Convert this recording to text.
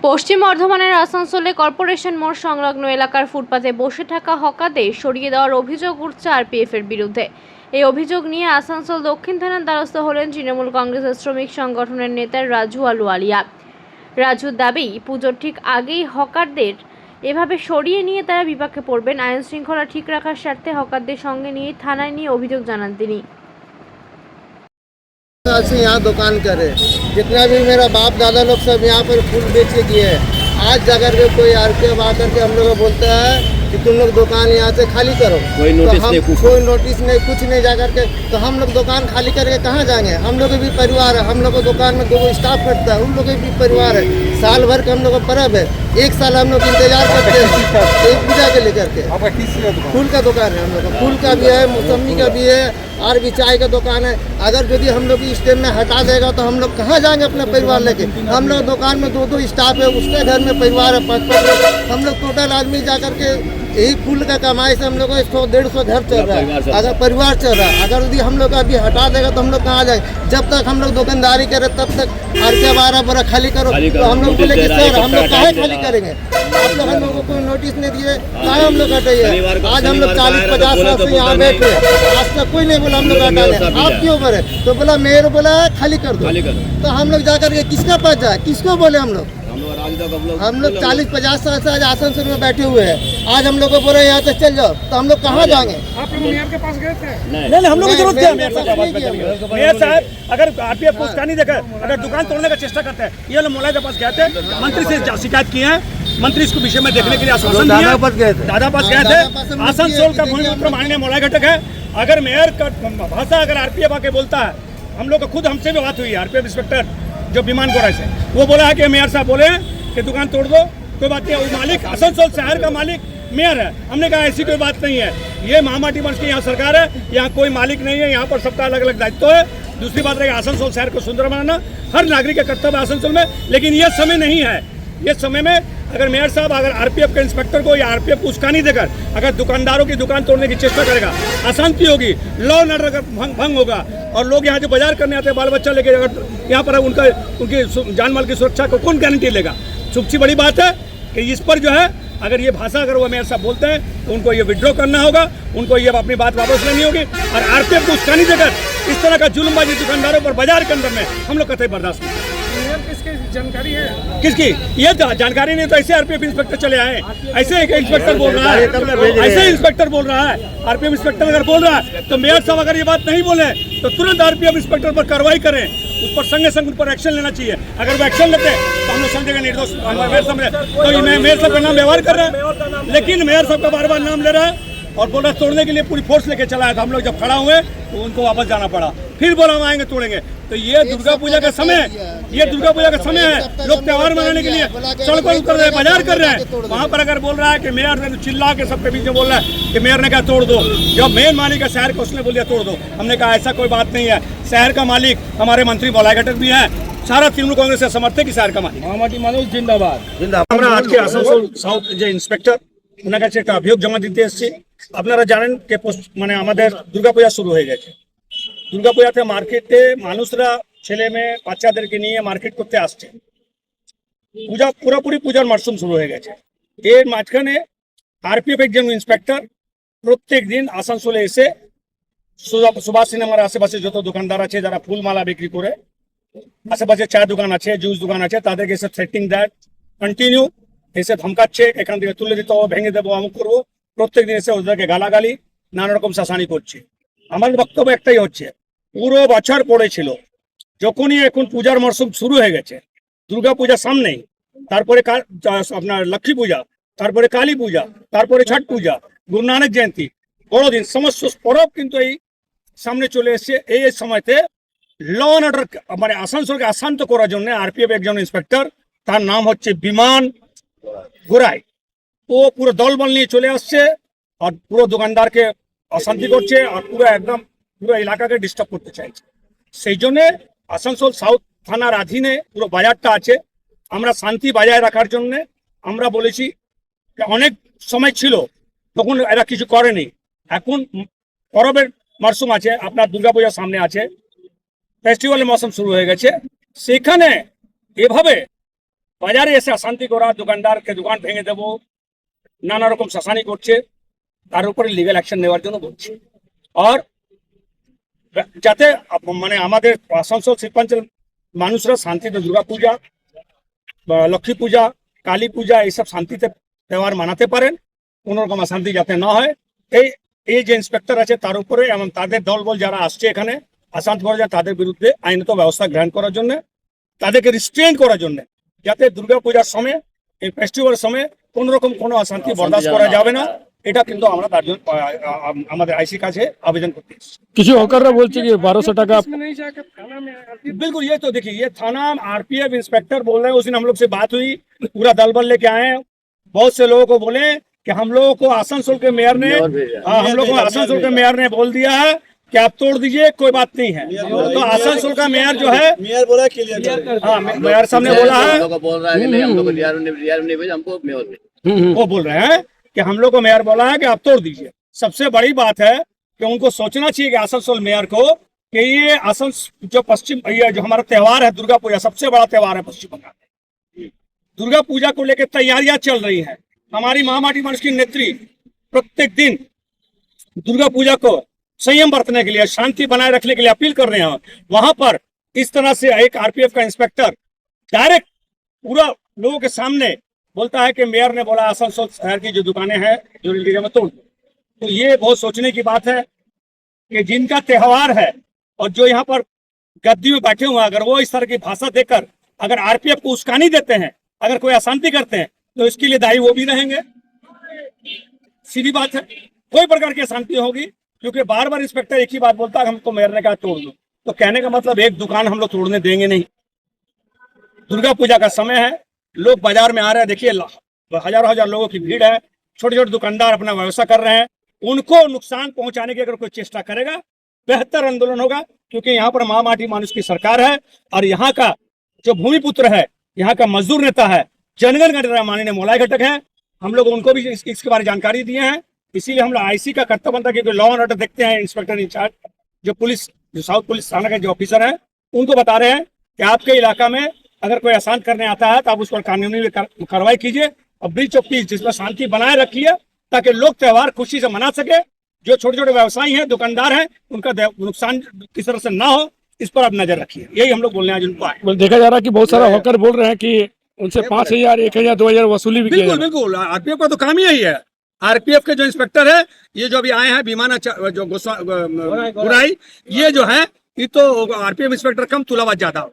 পশ্চিম বর্ধমানের আসানসোলে কর্পোরেশন মোড় সংলগ্ন এলাকার ফুটপাতে বসে থাকা হকারদের সরিয়ে দেওয়ার অভিযোগ উঠছে আরপিএফের বিরুদ্ধে। এই অভিযোগ নিয়ে আসানসোল দক্ষিণ থানার দ্বারস্থ হলেন তৃণমূল কংগ্রেসের শ্রমিক সংগঠনের নেতা রাজু আলুওয়ালিয়া। রাজুর দাবি, পুজোর ঠিক আগেই হকারদের এভাবে সরিয়ে নিয়ে তারা বিপাকে পড়বেন। আইন শৃঙ্খলা ঠিক রাখার স্বার্থে হকারদের সঙ্গে নিয়ে থানায় নিয়ে অভিযোগ জানান তিনি। से यहाँ दुकान करे, जितना भी मेरा बाप दादा लोग सब यहाँ पर फूल बेच के दिए हैं। आज जाकर के कोई आरपीएफ आकर के हम लोग को बोलता है कि तुम लोग दुकान यहाँ से खाली करो, कोई नोटिस नहीं कुछ नहीं जाकर के, तो हम लोग दुकान खाली करके कहाँ जाएंगे? हम लोग के भी परिवार है, हम लोग को दुकान में 2 स्टाफ करता है, उन लोग के भी परिवार है। साल भर के हम लोग का पर्व है, 1 साल हम लोग इंतजार करते हैं एक पूजा के लेकर के। फूल का दुकान है, हम लोग का फूल का भी है, मौसमी का भी है और भी चाय का दुकान है। अगर यदि हम लोग इस टाइम में हटा देगा तो हम लोग कहाँ जाएंगे अपना परिवार लेके? हम लोग दुकान में 2 स्टाफ है, उसके घर में परिवार है 5 लोग, हम लोग टोटल आदमी जाकर के यही फूल का कमाई से हम लोग को 100-150 घर चल रहा है, अगर परिवार चल रहा है। अगर यदि हम लोग अभी हटा देगा तो हम लोग कहाँ जाएंगे? जब तक हम लोग दुकानदारी करें तब तक आरपीएफ 12 बड़ा खाली करो, तो हम लोग बोलेंगे सर हम लोग कहाँ खाली करेंगे? आप लोग हम लोग को कोई नोटिस नहीं दिए, कहाँ हम लोग हटाइए? आज हम लोग 40-50 साल से यहाँ बैठ रहे, आज तक कोई नहीं बोला हम लोग हटा लें। आप क्यों बोले? तो बोला मेयर बोला खाली कर दो, तो हम लोग जाकर के किसका पास जाए, किसको बोले? हम लोग 40-50 साल से आज आसनसोल में बैठे हुए हैं, आज हम लोग को बोले यहाँ से चल जाओ, तो हम लोग कहाँ जाएंगे? आप लोग मेयर के पास गए थे? नहीं, हम लोग की जरूरत क्या है? मेयर साहब अगर आरपीएफ को उसका नहीं देकर अगर दुकान तोड़ने का चेष्टा करते हैं, ये लोग मौलाना के पास गए थे, मंत्री से शिकायत किए हैं, मंत्री इसको विषय में देखने के लिए आश्वासन दिया, दादा पास गए थे। आसनसोल का भूमिपुत्र माननीय मौलाना घटक है, अगर मेयर का भाषा अगर आरपीएफ आके बोलता है, हम लोग को खुद हमसे भी बात हुई है, आरपीएफ इंस्पेक्टर जो विमान गोरा से, वो बोला है कि मेयर साहब बोले कि दुकान तोड़ दो, कोई बात नहीं। वो मालिक आसनसोल शहर का मालिक मेयर है। हमने कहा ऐसी कोई बात नहीं है, ये महामाटी वंश की यहाँ सरकार है, यहाँ कोई मालिक नहीं है, यहाँ पर सबका अलग अलग दायित्व है। दूसरी बात रही आसनसोल शहर को सुंदर बनाना हर नागरिक का कर्तव्य है आसनसोल में, लेकिन ये समय नहीं है। ये समय में अगर मेयर साहब अगर आरपीएफ के इंस्पेक्टर को या आरपीएफ को उसका नहीं देकर अगर दुकानदारों की दुकान तोड़ने की चेष्टा करेगा, अशांति होगी, लॉ एंड ऑर्डर भंग होगा, और लोग यहाँ जो बाजार करने आते हैं बाल बच्चा लेके, अगर यहाँ पर उनकी जान माल की सुरक्षा को कौन गारंटी लेगा? सबसे बड़ी बात है कि इस पर जो है अगर ये भाषा अगर वो मेयर साहब बोलते हैं तो उनको ये विड्रॉ करना होगा, उनको ये अपनी बात वापस लेनी होगी, और आरपीएफ को उसका नहीं देकर इस तरह का जुल्मबाजी दुकानदारों पर बाजार के अंदर में हम लोग कतई बर्दाश्त नहीं। किसकी जानकारी है? किसकी ये जानकारी नहीं, तो ऐसे आरपीएफ इंस्पेक्टर चले आए, ऐसे एक इंस्पेक्टर बोल रहा है, ऐसे इंस्पेक्टर बोल रहा है, आरपीएफ इंस्पेक्टर अगर बोल रहा है तो मेयर साहब अगर ये बात नहीं बोले तो तुरंत आरपीएफ इंस्पेक्टर पर कार्रवाई करें, उस पर संगे संग उन पर एक्शन लेना चाहिए। अगर वो एक्शन लेते तो हम लोग समझेंगे निर्दोष मेयर साहब, तो ये मेयर साहब का नाम व्यवहार कर रहे हैं, लेकिन मेयर साहब का बार बार नाम ले रहा है और बोल रहा तोड़ने के लिए पूरी फोर्स लेके चला है। तो हम लोग जब खड़ा हुए तो उनको वापस जाना पड़ा, फिर बोला हम आएंगे तोड़ेंगे। तो ये दुर्गा पूजा का समय है, ये दुर्गा पूजा का समय है, लोग त्योहार मनाने के लिए सड़कों पर उतर रहे हैं, बाजार कर रहे हैं। वहाँ पर अगर बोल रहा है कि मेयर ने चिल्ला के सबके बीच में बोल रहा है कि मेयर ने कहा तोड़ दो, जब मेन मालिक है शहर का उसने बोल दिया तोड़ दो। हमने कहा ऐसा कोई बात नहीं है, शहर का मालिक हमारे मंत्री मौलाना घटक भी है, सारा तृणमूल कांग्रेस से समर्थक की शहर का मालिक महामाटी মানুষ জিন্দাবাদ। আমরা আজকে আসানসোল সাউথ যে ইন্সপেক্টর ওনার কাছে একটা অভিযোগ জমা দিতে এসেছি। আপনারা জানেন যে মানে আমাদের দুর্গাপূজা শুরু হয়ে গেছে, দুর্গাপূজাতে মার্কেটে মানুষরা ছেলে মেয়ে বাচ্চাদেরকে নিয়ে মার্কেট করতে আসছে, পূজা পুরোপুরি পূজার মরশুম শুরু হয়ে গেছে। এর মাঝখানে আরপিএফ একজন ইন্সপেক্টর প্রত্যেক দিন আসানসোলে এসে সুভাষ সিনেমার আশেপাশে যত দোকানদার আছে যারা ফুলমালা বিক্রি করে, আশেপাশে চা দোকান আছে, জুস দোকান আছে, তাদেরকে এসে থ্রেটিং দেয়, কন্টিনিউ এসে ধমকাচ্ছে, এখান থেকে তুলে দিতে হবে, ভেঙে দেবো, অমুক করবো। প্রত্যেক দিন এসে ওদেরকে গালাগালি নানা রকম শাসানি করছে। আমার বক্তব্য একটাই হচ্ছে, পুরো বছর পড়েছিল, যখনই এখন পূজার মরশুম শুরু হয়ে গেছে, দুর্গা পূজা সামনেই, তারপরে আপনার লক্ষ্মী পূজা, তারপরে কালী পূজা, তারপরে ছট পূজা, গুরু নানক জয়ন্তী, বড়দিন, সমস্ত পরব কিন্তু এই সামনে চলে এসছে। এই সময়তে ল অ্যান্ড অর্ডার মানে আসানসোলকে অশান্ত করার জন্য আরপিএফ একজন ইন্সপেক্টর, তার নাম হচ্ছে বিমান গোরাই, ও পুরো দলবল নিয়ে চলে আসছে আর পুরো দোকানদারকে অশান্তি করছে আর পুরো একদম পুরো এলাকাকে ডিস্টার্ব করতে চাইছে। সেই জন্যে আসানসোল সাউথ থানার অধীনে পুরো বাজারটা আছে, আমরা শান্তি বজায় রাখার জন্যে আমরা বলেছি। অনেক সময় ছিল তখন এরা কিছু করেনি, এখন পরবের মরশুম আছে, আপনার দুর্গাপূজার সামনে আছে, ফেস্টিভ্যালের মৌসুম শুরু হয়ে গেছে, সেখানে এভাবে বাজারে এসে অশান্তি করা, দোকানদারকে দোকান ভেঙে দেবো, নানা রকম শাসানি করছে, তার উপরে লিগ্যাল অ্যাকশন নেওয়ার জন্য বলছি। আর যাতে মানে আমাদের আসানসোল শিল্পাঞ্চল মানুষরা শান্তিতে দুর্গা পূজা, লক্ষ্মী পূজা, কালী পূজা এইসব শান্তিতে তেওয়ার মানাতে পারেন, কোনো রকম অশান্তি যাতে না হয়, এই যে ইন্সপেক্টর আছে তার উপরে এবং তাদের দলবল যারা আসছে এখানে অশান্তি করা যায় তাদের বিরুদ্ধে আইনত ব্যবস্থা গ্রহণ করার জন্য, তাদেরকে রিস্ট্রেন করার জন্য, যাতে দুর্গা পূজার সময় এই ফেস্টিভ্যালের সময় কোন রকম কোনো অশান্তি বরদাস্ত করা যাবে না, এটা কিন্তু আমরা তার জন্য আমাদের আইসি কাছে আবেদন করতে এসেছি। কিছু হকাররা বলছে কি 1200 টাকা। इसमें नहीं जाकर थाना में RPF बिल्कुल, ये तो देखिए, ये थाना आरपीएफ इंस्पेक्टर बोल रहे हैं। उस दिन हम लोग से बात हुई, पूरा दल बल लेके आए हैं, बहुत से लोगों को बोले कि हम लोगों को आसनसोल के मेयर ने, हम लोग को आसनसोल के मेयर ने बोल दिया है कि आप तोड़ दीजिए, कोई बात नहीं है। तो आसनसोल का मेयर जो है, मेयर बोला क्लियर, हाँ मेयर साहब ने बोला है, बोल रहा है कि नहीं, हम लोग को डीआर नहीं भेजा, हमको मेयर भेजा। वो बोल रहे हैं कि हम लोग को मेयर बोला है कि आप तोड़ दीजिए। सबसे बड़ी बात है कि उनको सोचना चाहिए कि आसनसोल मेयर को कि ये जो पश्चिम, ये जो हमारा त्योहार है दुर्गा पूजा, सबसे बड़ा त्योहार है पश्चिम बंगाल में। दुर्गा पूजा को लेकर तैयारियां चल रही हैं। हमारी महामाटी मंच की नेत्री प्रत्येक दिन दुर्गा पूजा को संयम बरतने के लिए, शांति बनाए रखने के लिए अपील कर रहे हैं। वहां पर इस तरह से एक आरपीएफ का इंस्पेक्टर डायरेक्ट पूरा लोगों के सामने बोलता है कि मेयर ने बोला आसनसोल शहर की जो दुकानें हैं जो एरिया में तोड़ दो। तो ये बहुत सोचने की बात है कि जिनका त्योहार है और जो यहाँ पर गद्दी में बैठे हुए हैं, अगर वो इस तरह की भाषा देकर अगर आरपीएफ को उस्कानी देते हैं, अगर कोई अशांति करते हैं, तो इसके लिए दायी वो भी रहेंगे। सीधी बात है, कोई प्रकार की अशांति होगी, क्योंकि बार बार इंस्पेक्टर एक ही बात बोलता है, हमको मेयर ने कहा तोड़ दो। तो कहने का मतलब एक दुकान हम लोग तोड़ने देंगे नहीं। दुर्गा पूजा का समय है, लोग बाजार में आ रहे हैं, देखिए हजारों हजार लोगों की भीड़ है, छोटे छोटे दुकानदार अपना व्यवसाय कर रहे हैं, उनको नुकसान पहुंचाने की अगर कोई चेष्टा करेगा, बेहतर आंदोलन होगा। क्योंकि यहाँ पर महामाटी मानुष की सरकार है और यहाँ का जो भूमिपुत्र है, यहाँ का मजदूर नेता है, जनगण का नेता माननीय मोलाई घटक है, हम लोग उनको भी इसके बारे में जानकारी दिए हैं। इसीलिए हम लोग आईसी का कर्तव्य बनता है, क्योंकि लॉ एंड ऑर्डर देखते हैं, इंस्पेक्टर इंचार्ज जो पुलिस, जो साउथ पुलिस थाना के जो ऑफिसर हैं, उनको बता रहे हैं कि आपके इलाका में अगर कोई अशांत करने आता है तो आप उस पर कानूनी कार्रवाई कीजिए और ब्रीच ऑफ पीस जिसमें शांति बनाए रखिए, ताकि लोग त्योहार खुशी से मना सके। जो छोटे छोटे व्यवसायी हैं, दुकानदार हैं, उनका नुकसान किस तरह से ना हो, इस पर आप नजर रखिए। यही हम लोग बोलने आज उनको आए। देखा जा रहा है कि बहुत सारा हॉकर बोल रहे हैं कि उनसे 5000, 1000, 2000 वसूली भी किया जा बिल्कुल रहा है। बिल्कुल, आरपीएफ का तो काम ही यही है। आरपीएफ के जो इंस्पेक्टर है, ये जो अभी आए हैं भीमाना जो गुराई, ये जो है, ये तो आरपीएफ इंस्पेक्टर कम तुलाबाज ज्यादा।